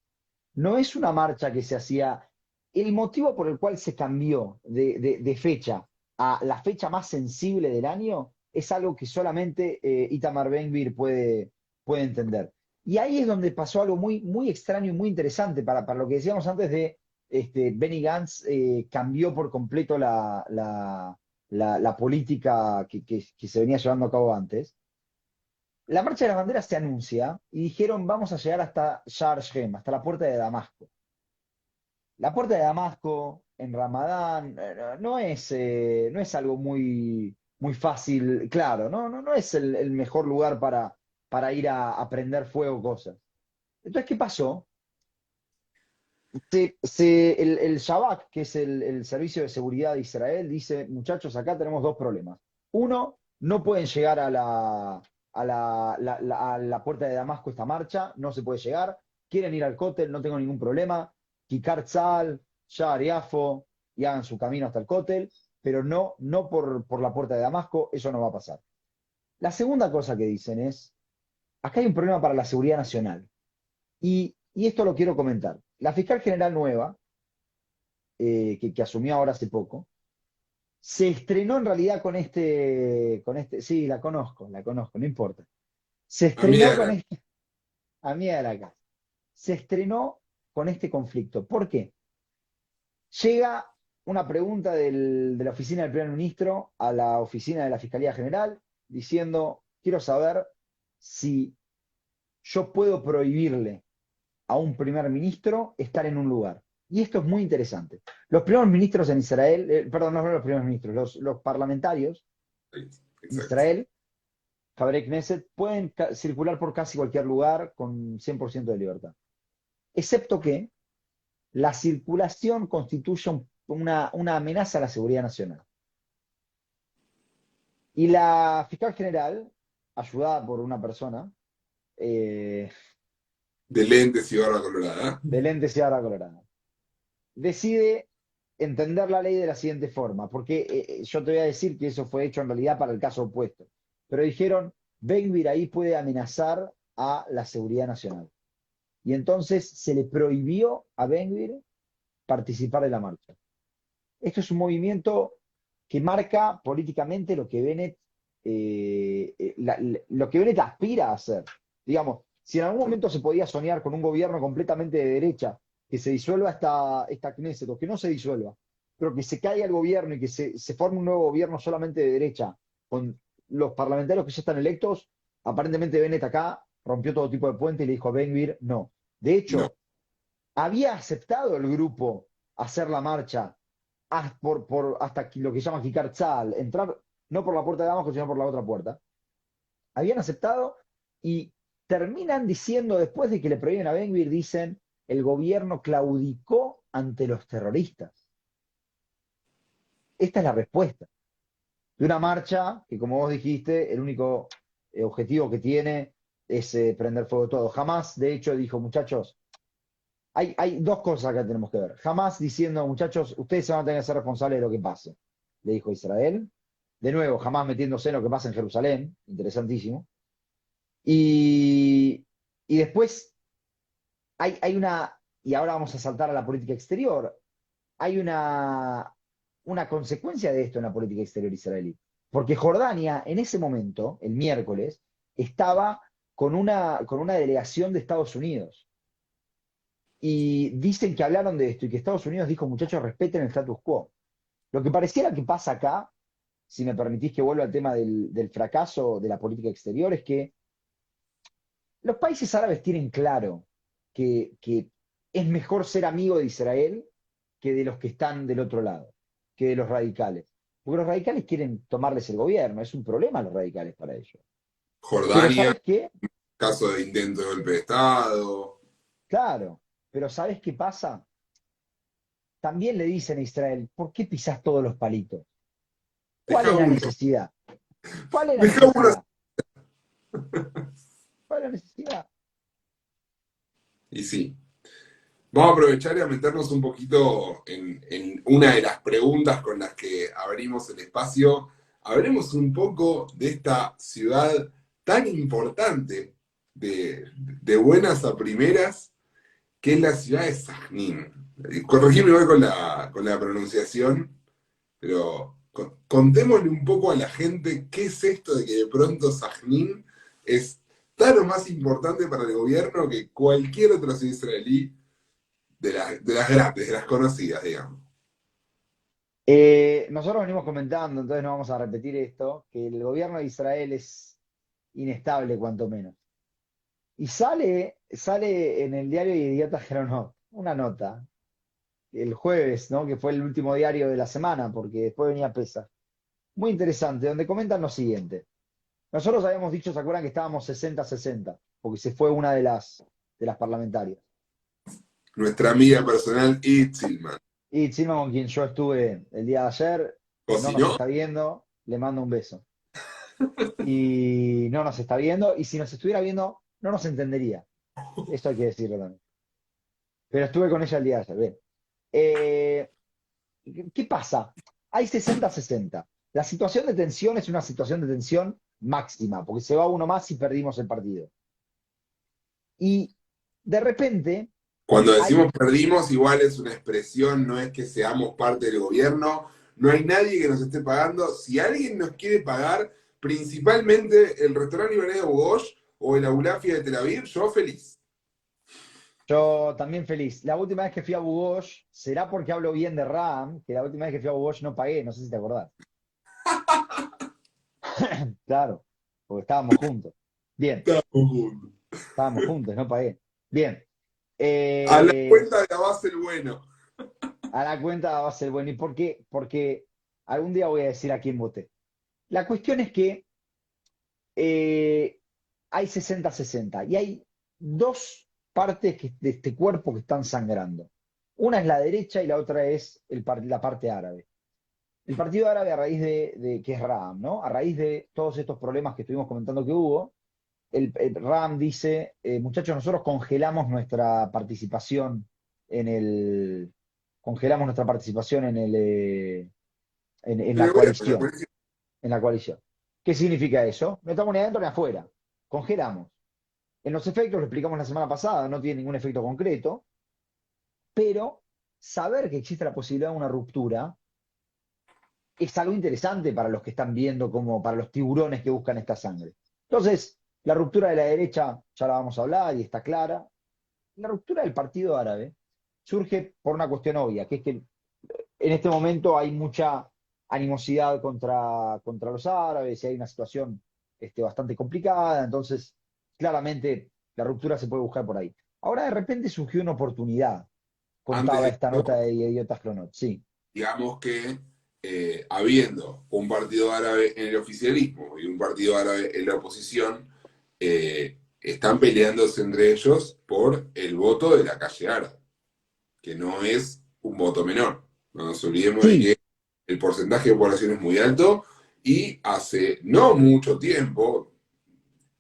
No es una marcha que se hacía. El motivo por el cual se cambió de fecha a la fecha más sensible del año es algo que solamente Itamar Ben-Gvir puede entender. Y ahí es donde pasó algo muy, muy extraño y muy interesante para lo que decíamos antes de Benny Gantz cambió por completo la política que se venía llevando a cabo antes. La marcha de las banderas se anuncia y dijeron vamos a llegar hasta Shar Shem, hasta la puerta de Damasco. La puerta de Damasco en Ramadán no es algo muy, muy fácil, claro, no es el mejor lugar para ir a prender fuego cosas. Entonces, ¿qué pasó? El Shabak, que es el Servicio de Seguridad de Israel, dice, muchachos, acá tenemos dos problemas. Uno, no pueden llegar a la puerta de Damasco esta marcha, no se puede llegar. Quieren ir al cótel, no tengo ningún problema. Kikar Tzal, Sha'ar Yafo, y hagan su camino hasta el cótel, pero no por la puerta de Damasco, eso no va a pasar. La segunda cosa que dicen es, acá hay un problema para la seguridad nacional. Y esto lo quiero comentar. La fiscal general nueva, que asumió ahora hace poco, se estrenó en realidad sí, la conozco, no importa. Se A mí, estrenó con este, amiga de la casa, se estrenó con este conflicto. ¿Por qué? Llega una pregunta de la oficina del primer ministro a la oficina de la Fiscalía General diciendo, quiero saber si yo puedo prohibirle a un primer ministro estar en un lugar. Y esto es muy interesante. Los primeros ministros en Israel, perdón, no los primeros ministros, los parlamentarios en exacto. Israel, Fabré Knesset, pueden circular por casi cualquier lugar con 100% de libertad. Excepto que la circulación constituye una amenaza a la seguridad nacional. Y la fiscal general, ayudada por una persona, eh, De lentes y barba colorada. de lentes y ahora colorada, decide entender la ley de la siguiente forma, porque yo te voy a decir que eso fue hecho en realidad para el caso opuesto, pero dijeron, Ben-Gvir ahí puede amenazar a la seguridad nacional. Y entonces se le prohibió a Ben-Gvir participar de la marcha. Esto es un movimiento que marca políticamente lo que Bennett, lo que Bennett aspira a hacer. Digamos, Si en algún momento se podía soñar con un gobierno completamente de derecha, que se disuelva esta Knesset, o que no se disuelva, pero que se caiga el gobierno y que se forme un nuevo gobierno solamente de derecha, con los parlamentarios que ya están electos, aparentemente Bennett acá rompió todo tipo de puente y le dijo a Ben-Gvir, no. De No. hecho, había aceptado el grupo hacer la marcha hasta lo que llama Kikar Tzal, entrar no por la puerta de abajo, sino por la otra puerta. Habían aceptado y terminan diciendo, después de que le prohíben a Ben-Gvir, dicen, el gobierno claudicó ante los terroristas. Esta es la respuesta de una marcha que, como vos dijiste, el único objetivo que tiene es prender fuego todo. Jamás, de hecho, dijo, muchachos, hay dos cosas que tenemos que ver. Jamás diciendo, muchachos, ustedes se van a tener que ser responsables de lo que pase, le dijo Israel. De nuevo, jamás metiéndose en lo que pasa en Jerusalén, interesantísimo. Y, y después hay una, y ahora vamos a saltar a la política exterior, hay una consecuencia de esto en la política exterior israelí. Porque Jordania, en ese momento, el miércoles, estaba con una delegación de Estados Unidos. Y dicen que hablaron de esto y que Estados Unidos dijo, muchachos, respeten el status quo. Lo que pareciera que pasa acá, si me permitís que vuelva al tema del fracaso de la política exterior, es que los países árabes tienen claro que es mejor ser amigo de Israel que de los que están del otro lado, que de los radicales. Porque los radicales quieren tomarles el gobierno, es un problema los radicales para ellos. Pero Jordania, ¿sabes qué? caso de intento de golpe de Estado. Claro, pero ¿sabes qué pasa? También le dicen a Israel, ¿por qué pisás todos los palitos? ¿Cuál Deja es la uno, necesidad? ¿Cuál es la deja uno. necesidad? ¿Cuál es la necesidad? Y sí. Vamos a aprovechar y a meternos un poquito en una de las preguntas con las que abrimos el espacio. Hablemos un poco de esta ciudad tan importante, de buenas a primeras, que es la ciudad de Sajnín. Corregime igual con la pronunciación, pero contémosle un poco a la gente qué es esto de que de pronto Sajnín es tan o más importante para el gobierno que cualquier otra ciudad israelí de las grandes, de las conocidas, digamos. Nosotros venimos comentando, entonces no vamos a repetir esto, que el gobierno de Israel es inestable, cuanto menos. Y sale en el diario Yediot Ahronoth una nota, el jueves, ¿no? Que fue el último diario de la semana, porque después venía Pesa. Muy interesante, donde comentan lo siguiente. Nosotros habíamos dicho, ¿se acuerdan que estábamos 60-60? Porque se fue una de las parlamentarias. Nuestra amiga personal, Itzilman. Y Chima, con quien yo estuve el día de ayer, no nos ¿Cocinó? está viendo, le mando un beso. Y no nos está viendo, y si nos estuviera viendo, no nos entendería. Eso hay que decirlo también. Pero estuve con ella el día de ayer. Bien. Eh, ¿Qué pasa? Hay 60-60. La situación de tensión es una situación de tensión máxima, porque se va uno más y perdimos el partido. Y de repente Cuando hay, decimos perdimos, igual es una expresión, no es que seamos parte del gobierno, no hay nadie que nos esté pagando. Si alguien nos quiere pagar, principalmente el restaurante libanés de Bogosh o el Aulafia de Tel Aviv, yo feliz. yo también feliz. La última vez que fui a Bugosh, será porque hablo bien de Ram, que la última vez que fui a Bugosh no pagué, no sé si te acordás. Claro, porque estábamos juntos. Bien, estábamos juntos, no pagué. Bien. A la Eh, cuenta de la base el bueno. a la cuenta va a ser bueno. ¿Y por qué? Porque algún día voy a decir a quién voté. La cuestión es que hay 60-60 y hay dos partes de este cuerpo que están sangrando. Una es la derecha y la otra es la parte árabe. El partido árabe a raíz que es Ram, ¿no? A raíz de todos estos problemas que estuvimos comentando que hubo, el Ram dice, muchachos, nosotros en el, congelamos nuestra participación en En el la gobierno, en la coalición, política. en la coalición. ¿Qué significa eso? No estamos ni adentro ni afuera. Congelamos. En los efectos, lo explicamos la semana pasada, no tiene ningún efecto concreto, pero saber que existe la posibilidad de una ruptura es algo interesante para los que están viendo, como para los tiburones que buscan esta sangre. Entonces, La ruptura de la derecha, ya la vamos a hablar y está clara. La ruptura del Partido Árabe surge por una cuestión obvia, que es que en este momento hay mucha animosidad contra los árabes y hay una situación bastante complicada, entonces claramente la ruptura se puede buscar por ahí. Ahora de repente surgió una oportunidad, Antes contaba de esta nota esto, de Idiotas Cronot, sí. digamos que habiendo un partido árabe en el oficialismo y un partido árabe en la oposición, están peleándose entre ellos por el voto de la calle árabe, que no es un voto menor. No nos olvidemos de Sí, que el porcentaje de población es muy alto y hace no mucho tiempo,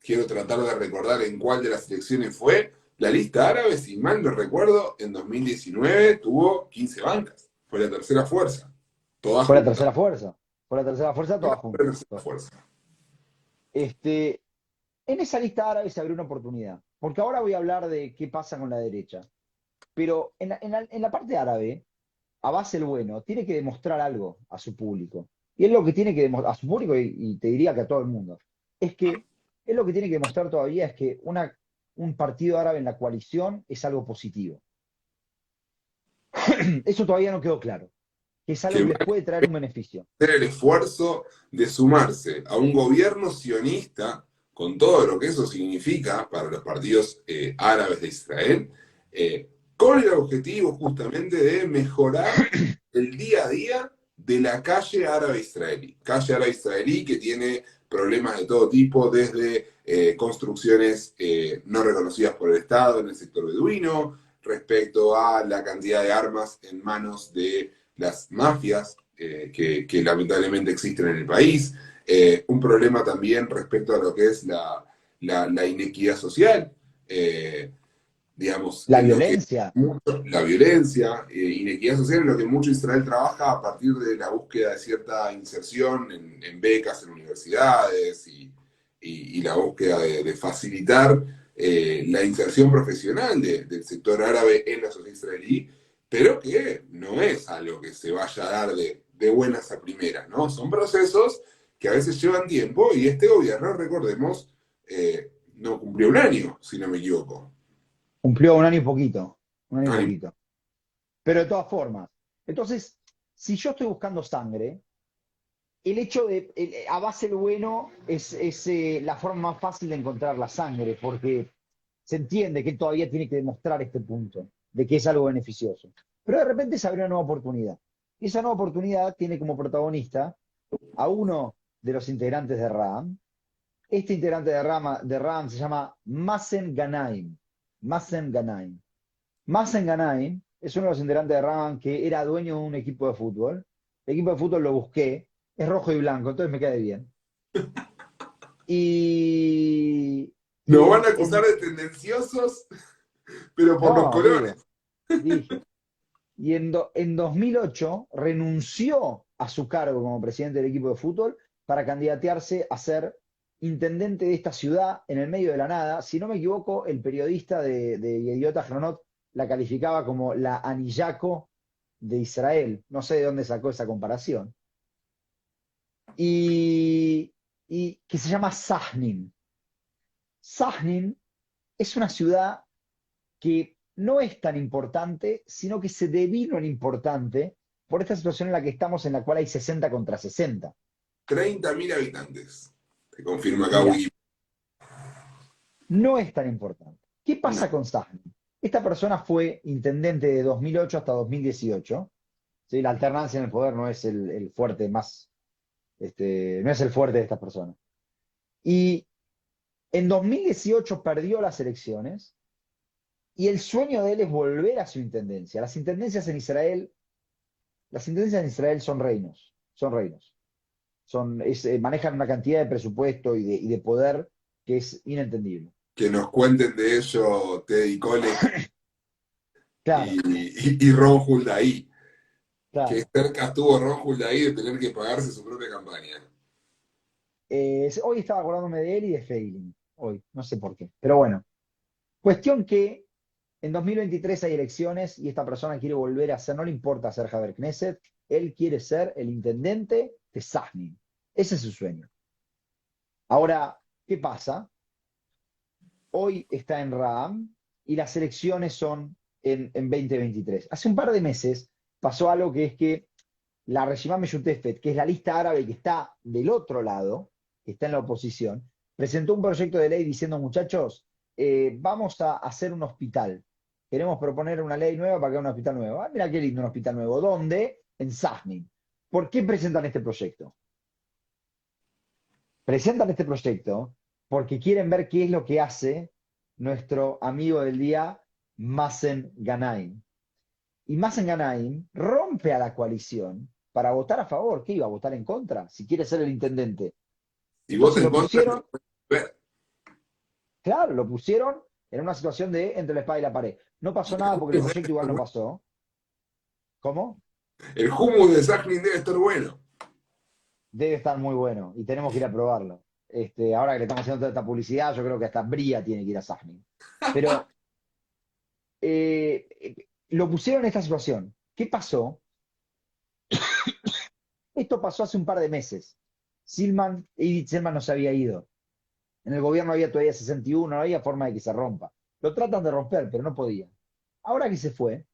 quiero tratar de recordar en cuál de las elecciones fue, la lista árabe, si mal no recuerdo, en 2019 tuvo 15 bancas. Fue la tercera fuerza. Todas fue la juntas. tercera fuerza, fue la tercera fuerza Fue todas la juntas. tercera fuerza. Este, en esa lista árabe se abrió una oportunidad, porque ahora voy a hablar de qué pasa con la derecha, pero en la parte árabe, Abbas el Bueno tiene que demostrar algo a su público. Y es lo que tiene que demostrar a su público y te diría que a todo el mundo. Es que es lo que tiene que demostrar todavía es que un partido árabe en la coalición es algo positivo. Eso todavía no quedó claro, que es algo Que que va les puede traer un beneficio. a hacer el esfuerzo de sumarse a un gobierno sionista, con todo lo que eso significa para los partidos árabes de Israel, con el objetivo justamente de mejorar el día a día de la calle árabe israelí. Calle árabe israelí que tiene problemas de todo tipo, desde construcciones no reconocidas por el Estado en el sector beduino, respecto a la cantidad de armas en manos de las mafias que lamentablemente existen en el país, un problema también respecto a lo que es la inequidad social, eh, digamos, La en lo que violencia, mucho, la violencia, inequidad social, en lo que mucho Israel trabaja a partir de la búsqueda de cierta inserción en becas en universidades y la búsqueda de facilitar la inserción profesional del sector árabe en la sociedad israelí, pero que no es algo que se vaya a dar de buenas a primeras, ¿no? Son procesos que a veces llevan tiempo y este gobierno, recordemos, no cumplió un año, si no me equivoco. cumplió un año y poquito. Pero de todas formas, entonces, si yo estoy buscando sangre, el hecho de, a base el bueno es la forma más fácil de encontrar la sangre, porque se entiende que él todavía tiene que demostrar este punto, de que es algo beneficioso. Pero de repente se abre una nueva oportunidad. Y esa nueva oportunidad tiene como protagonista a uno de los integrantes de RAM. Este integrante de RAM se llama Mazen Ganaim. Mazen Ganaim. Mazen Ganaim es uno de los integrantes de RAM que era dueño de un equipo de fútbol. El equipo de fútbol lo busqué, es rojo y blanco, entonces me cae bien. Y, y Nos van a en, acusar en- de tendenciosos, pero por los no, digo, colores. dije. Y en 2008 renunció a su cargo como presidente del equipo de fútbol para candidatearse a ser intendente de esta ciudad en el medio de la nada. Si no me equivoco, el periodista de Idiota Granot la calificaba como la Anillaco de Israel. No sé de dónde sacó esa comparación. Y, y que se llama Sajnin. Sajnin es una ciudad que no es tan importante, sino que se devino en importante por esta situación en la que estamos, en la cual hay 60 contra 60. 30.000 habitantes. Te confirma acá Mira, Wikipedia. no es tan importante. ¿Qué No. pasa con Sajni? Esta persona fue intendente de 2008 hasta 2018. ¿Sí? La alternancia en el poder no es el fuerte más, no es el fuerte de esta persona. Y en 2018 perdió las elecciones y el sueño de él es volver a su intendencia. Las intendencias en Israel son reinos, son reinos. Manejan una cantidad de presupuesto y de poder que es inentendible. Que nos cuenten de ello Teddy Kollek Claro, y Ron Huldaí. Que claro. cerca estuvo Ron Huldaí de tener que pagarse su propia campaña. Hoy estaba acordándome de él y de Feiling. Hoy, no sé por qué. Pero bueno, cuestión que en 2023 hay elecciones y esta persona quiere volver a ser, no le importa ser Javier Knesset, él quiere ser el intendente de Sajnin. Ese es su sueño. Ahora, ¿qué pasa? hoy está en Raam y las elecciones son en 2023. Hace un par de meses pasó algo que es que la Reshima Meyutefet, que es la lista árabe que está del otro lado, que está en la oposición, presentó un proyecto de ley diciendo, muchachos, vamos a hacer un hospital. Queremos proponer una ley nueva para que haya un hospital nuevo. Ah, mira qué lindo un hospital nuevo. ¿Dónde? En Sajnin. ¿Por qué presentan este proyecto? Presentan este proyecto porque quieren ver qué es lo que hace nuestro amigo del día, Mazen Ganaim. Y Mazen Ganaim rompe a la coalición para votar a favor. ¿Qué iba a votar en contra? Si quiere ser el intendente. Si vos Entonces en lo contra, pusieron, no puedes ver. claro, lo pusieron en una situación de entre la espada y la pared. No pasó Y nada porque el proyecto igual no pasó. ¿Cómo? el hummus de Sajnin debe estar bueno. Debe estar muy bueno y tenemos que ir a probarlo. Ahora que le estamos haciendo toda esta publicidad, yo creo que hasta Bría tiene que ir a Sajnin. Pero lo pusieron en esta situación. ¿Qué pasó? Esto pasó hace un par de meses. Edith Selman no se había ido. En el gobierno había todavía 61, no había forma de que se rompa. Lo tratan de romper, pero no podían. Ahora que se fue,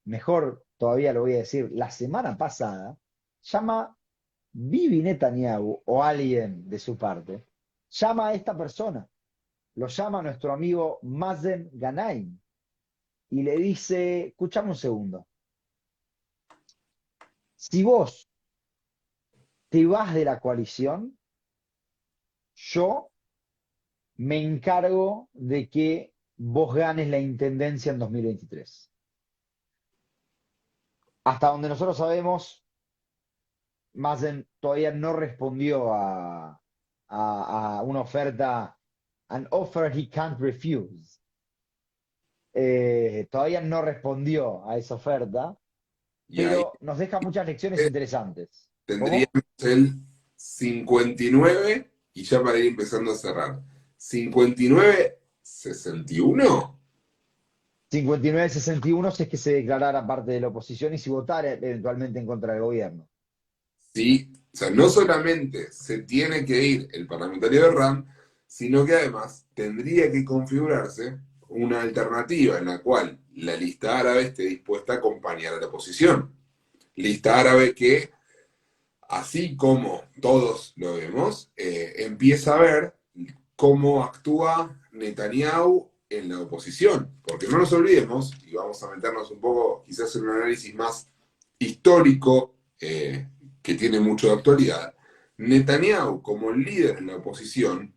mejor todavía lo voy a decir, la semana pasada, llama Bibi Netanyahu o alguien de su parte, llama a esta persona, lo llama a nuestro amigo Mazen Ganaim y le dice, escuchame un segundo, si vos te vas de la coalición, yo me encargo de que vos ganes la intendencia en 2023. Hasta donde nosotros sabemos, Mazen todavía no respondió a una oferta, an offer he can't refuse. Todavía no respondió a esa oferta, Y ahí pero nos deja muchas lecciones interesantes. tendríamos ¿Cómo? el 59 y ya para ir empezando a cerrar. 59-61. 59-61 si es que se declarara parte de la oposición y si votara eventualmente en contra del gobierno. Sí, o sea, no solamente se tiene que ir el parlamentario de RAM, sino que además tendría que configurarse una alternativa en la cual la lista árabe esté dispuesta a acompañar a la oposición. Lista árabe que, así como todos lo vemos, empieza a ver cómo actúa Netanyahu en la oposición. Porque no nos olvidemos, y vamos a meternos un poco quizás en un análisis más histórico, que tiene mucho de actualidad, Netanyahu como líder en la oposición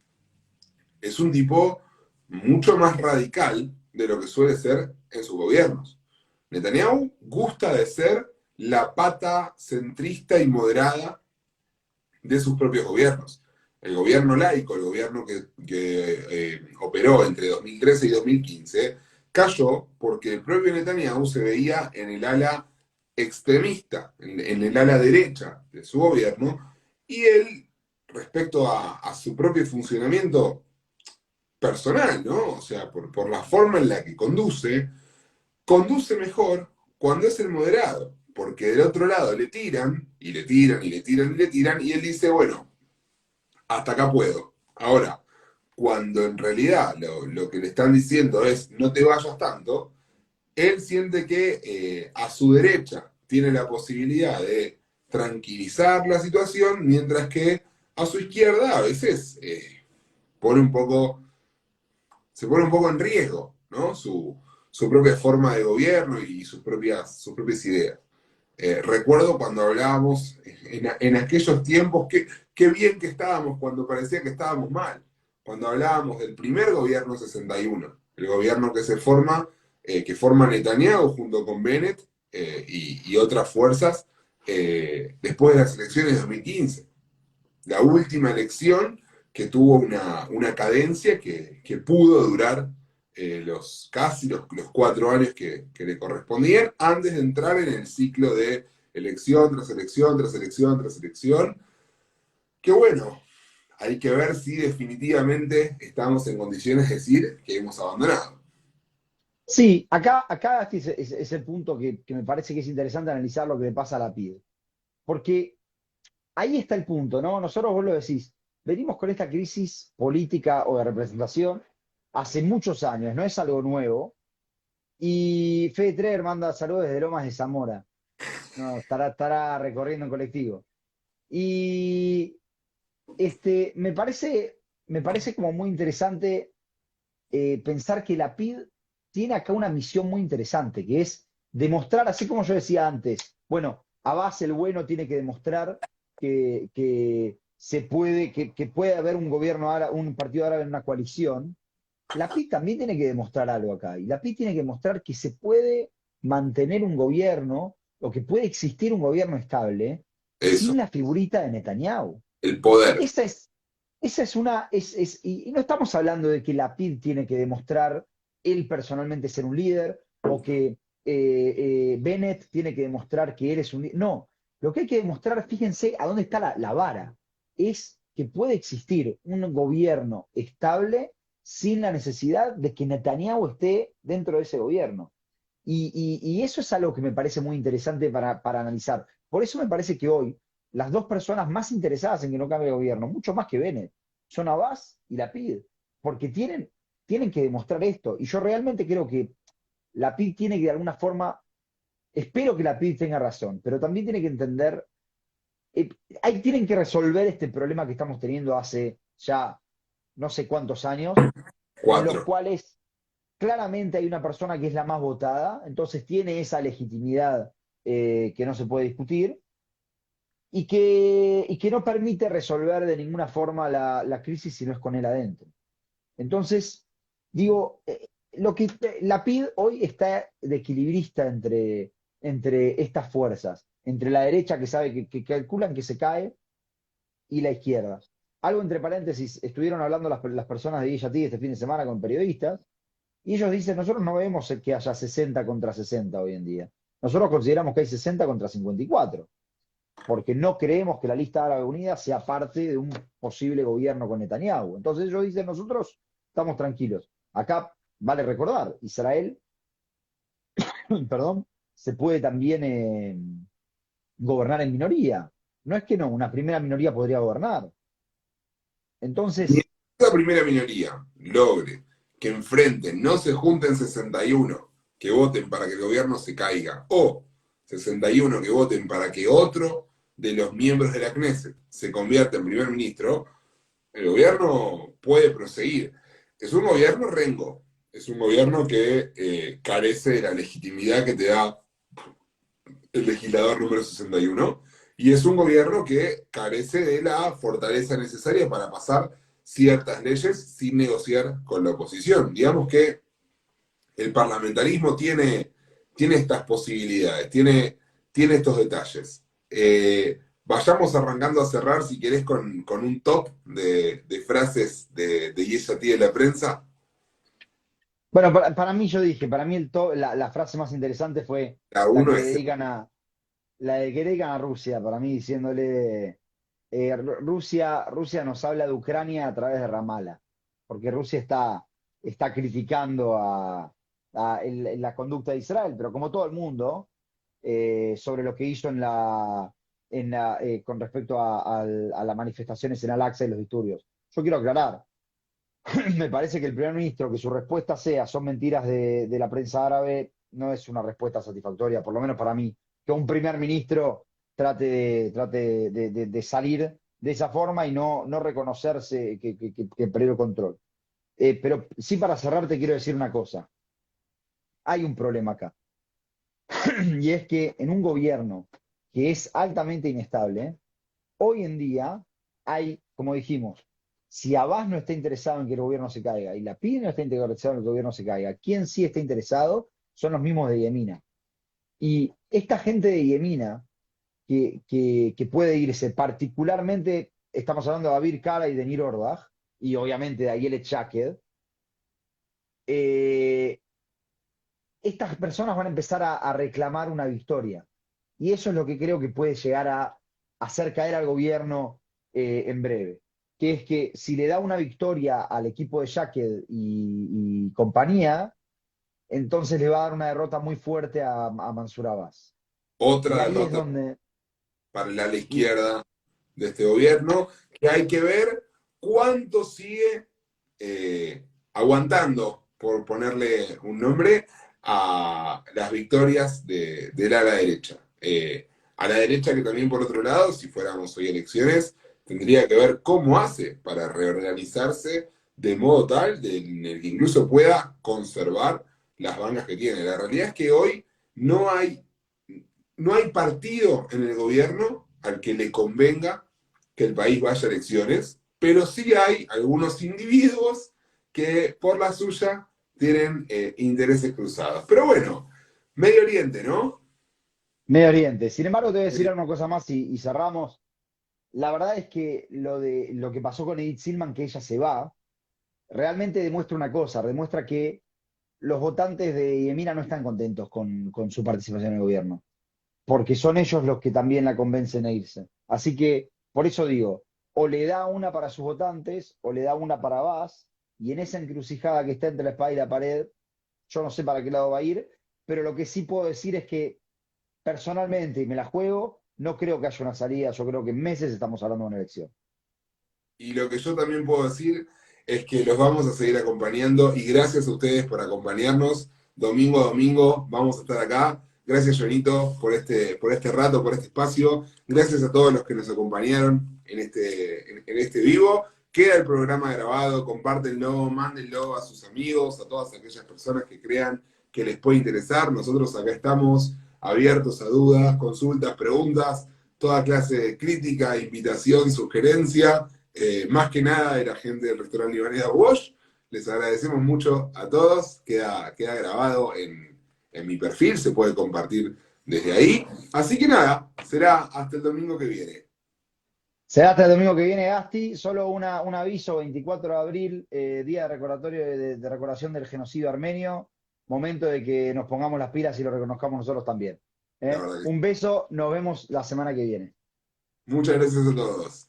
es un tipo mucho más radical de lo que suele ser en sus gobiernos. Netanyahu gusta de ser la pata centrista y moderada de sus propios gobiernos. El gobierno laico, el gobierno que operó entre 2013 y 2015, cayó porque el propio Netanyahu se veía en el ala extremista, en el ala derecha de su gobierno, y él, respecto a su propio funcionamiento personal, ¿no? O sea, por la forma en la que conduce mejor cuando es el moderado, porque del otro lado le tiran, y le tiran, y le tiran, y le tiran, y él dice, bueno, hasta acá puedo. Ahora, cuando en realidad lo que le están diciendo es no te vayas tanto, él siente que a su derecha tiene la posibilidad de tranquilizar la situación, mientras que a su izquierda a veces pone un poco, se pone un poco en riesgo, ¿no? Su propia forma de gobierno y sus propias ideas. Recuerdo cuando hablábamos en aquellos tiempos, qué bien que estábamos cuando parecía que estábamos mal. Cuando hablábamos del primer gobierno 61, el gobierno que forma Netanyahu junto con Bennett y otras fuerzas después de las elecciones de 2015. La última elección que tuvo una cadencia que pudo durar casi los 4 años que le correspondían antes de entrar en el ciclo de elección tras elección, tras elección, tras elección. Que bueno, hay que ver si definitivamente estamos en condiciones de decir que hemos abandonado. Sí, acá es el punto que me parece que es interesante analizar lo que le pasa a la PIDE. Porque ahí está el punto, ¿no? Nosotros vos lo decís, venimos con esta crisis política o de representación hace muchos años, no es algo nuevo. Y Fede Treger manda saludos desde Lomas de Zamora. No, estará recorriendo en colectivo. Y me parece como muy interesante pensar que la PID tiene acá una misión muy interesante, que es demostrar, así como yo decía antes, bueno, Abbas el bueno tiene que demostrar que se puede, que puede haber un gobierno árabe, un partido árabe en una coalición. La PID también tiene que demostrar algo acá, y la PID tiene que demostrar que se puede mantener un gobierno, o que puede existir un gobierno estable, Eso, sin la figurita de Netanyahu. el poder. Esa es, esa es una, y no estamos hablando de que la PID tiene que demostrar él personalmente ser un líder, o que Bennett tiene que demostrar que él es un líder. No, lo que hay que demostrar, fíjense a dónde está la vara, es que puede existir un gobierno estable sin la necesidad de que Netanyahu esté dentro de ese gobierno. Y eso es algo que me parece muy interesante para analizar. Por eso me parece que hoy las dos personas más interesadas en que no cambie el gobierno, mucho más que Bennett, son Abbas y Lapid, porque tienen que demostrar esto. Y yo realmente creo que Lapid tiene que de alguna forma, espero que Lapid tenga razón, pero también tiene que entender, eh, tienen que resolver este problema que estamos teniendo hace ya no sé cuántos años, en los Cuatro. cuales claramente hay una persona que es la más votada, entonces tiene esa legitimidad que no se puede discutir, y que no permite resolver de ninguna forma la crisis si no es con él adentro. Entonces, digo, la PID hoy está de equilibrista entre estas fuerzas, entre la derecha que sabe que calculan que se cae, y la izquierda. Algo entre paréntesis, estuvieron hablando las personas de Guillatí este fin de semana con periodistas, y ellos dicen, nosotros no vemos que haya 60 contra 60 hoy en día. Nosotros consideramos que hay 60 contra 54, porque no creemos que la lista árabe unida sea parte de un posible gobierno con Netanyahu. Entonces ellos dicen, nosotros estamos tranquilos. Acá vale recordar, Israel, perdón, se puede también gobernar en minoría. No es que no, una primera minoría podría gobernar. Entonces, La primera minoría logre que enfrenten, no se junten 61 que voten para que el gobierno se caiga, o 61 que voten para que otro de los miembros de la Knesset se convierta en primer ministro, el gobierno puede proseguir. Es un gobierno rengo, es un gobierno que carece de la legitimidad que te da el legislador número 61, y es un gobierno que carece de la fortaleza necesaria para pasar ciertas leyes sin negociar con la oposición. Digamos que el parlamentarismo tiene estas posibilidades, tiene estos detalles. Vayamos arrancando a cerrar, si querés, con un top de frases de Yeshatí de la prensa. bueno, para mí yo dije, para mí la frase más interesante fue Cada la que uno le es dedican a Rusia, para mí diciéndole, Rusia nos habla de Ucrania a través de Ramallah, porque Rusia está criticando la conducta de Israel, pero como todo el mundo, sobre lo que hizo con respecto a las manifestaciones en Al-Aqsa y los disturbios. Yo quiero aclarar, me parece que el primer ministro, que su respuesta sea son mentiras de la prensa árabe, no es una respuesta satisfactoria, por lo menos para mí. Que un primer ministro trate de salir de esa forma y no reconocerse que perdió el control. Pero sí, para cerrar, te quiero decir una cosa. Hay un problema acá. Y es que en un gobierno que es altamente inestable, hoy en día hay, como dijimos, si Abbas no está interesado en que el gobierno se caiga y la PIDE no está interesado en que el gobierno se caiga, ¿quién sí está interesado? Son los mismos de Yemina. Y esta gente de Yemina que puede irse, particularmente estamos hablando de Abir Kara y de Nir Orbach, y obviamente de Ayelet Shaked, eh, estas personas van a empezar a reclamar una victoria. Y eso es lo que creo que puede llegar a hacer caer al gobierno en breve. Que es que si le da una victoria al equipo de Jaqued y compañía, entonces le va a dar una derrota muy fuerte a Mansur Abbas. Y otra ahí es derrota donde. para la Y, izquierda de este gobierno, que hay que ver cuánto sigue aguantando, por ponerle un nombre, a las victorias del ala derecha. A la derecha que también, por otro lado, si fuéramos hoy elecciones, tendría que ver cómo hace para reorganizarse de modo tal en el que incluso pueda conservar las bancas que tiene. La realidad es que hoy no hay, no hay partido en el gobierno al que le convenga que el país vaya a elecciones, pero sí hay algunos individuos que por la suya tienen intereses cruzados. Pero bueno, Medio Oriente, ¿no? Medio Oriente. Sin embargo, te voy a decir una cosa más y cerramos. La verdad es que lo que pasó con Edith Silman, que ella se va, realmente demuestra una cosa, demuestra que los votantes de Yemina no están contentos con su participación en el gobierno, porque son ellos los que también la convencen a irse. Así que, por eso digo, o le da una para sus votantes, o le da una para Vaz, y en esa encrucijada que está entre la espada y la pared, yo no sé para qué lado va a ir, pero lo que sí puedo decir es que personalmente, y me la juego, no creo que haya una salida, yo creo que en meses estamos hablando de una elección. Y lo que yo también puedo decir es que los vamos a seguir acompañando y gracias a ustedes por acompañarnos. Domingo a domingo vamos a estar acá. Gracias, Jonito, por este rato, por este espacio. Gracias a todos los que nos acompañaron en este vivo. Queda el programa grabado, compártenlo, mándenlo a sus amigos, a todas aquellas personas que crean que les puede interesar. Nosotros acá estamos abiertos a dudas, consultas, preguntas, toda clase de crítica, invitación, sugerencia. Más que nada de la gente del restaurante Libanesa Wash. Les agradecemos mucho a todos. Queda grabado en mi perfil, se puede compartir desde ahí. Así que nada, será hasta el domingo que viene. Será hasta el domingo que viene, Gasti. Solo un aviso, 24 de abril, día de recordatorio de recordación del genocidio armenio. Momento de que nos pongamos las pilas y lo reconozcamos nosotros también. La verdad que sí. Un beso, nos vemos la semana que viene. Muchas gracias a todos.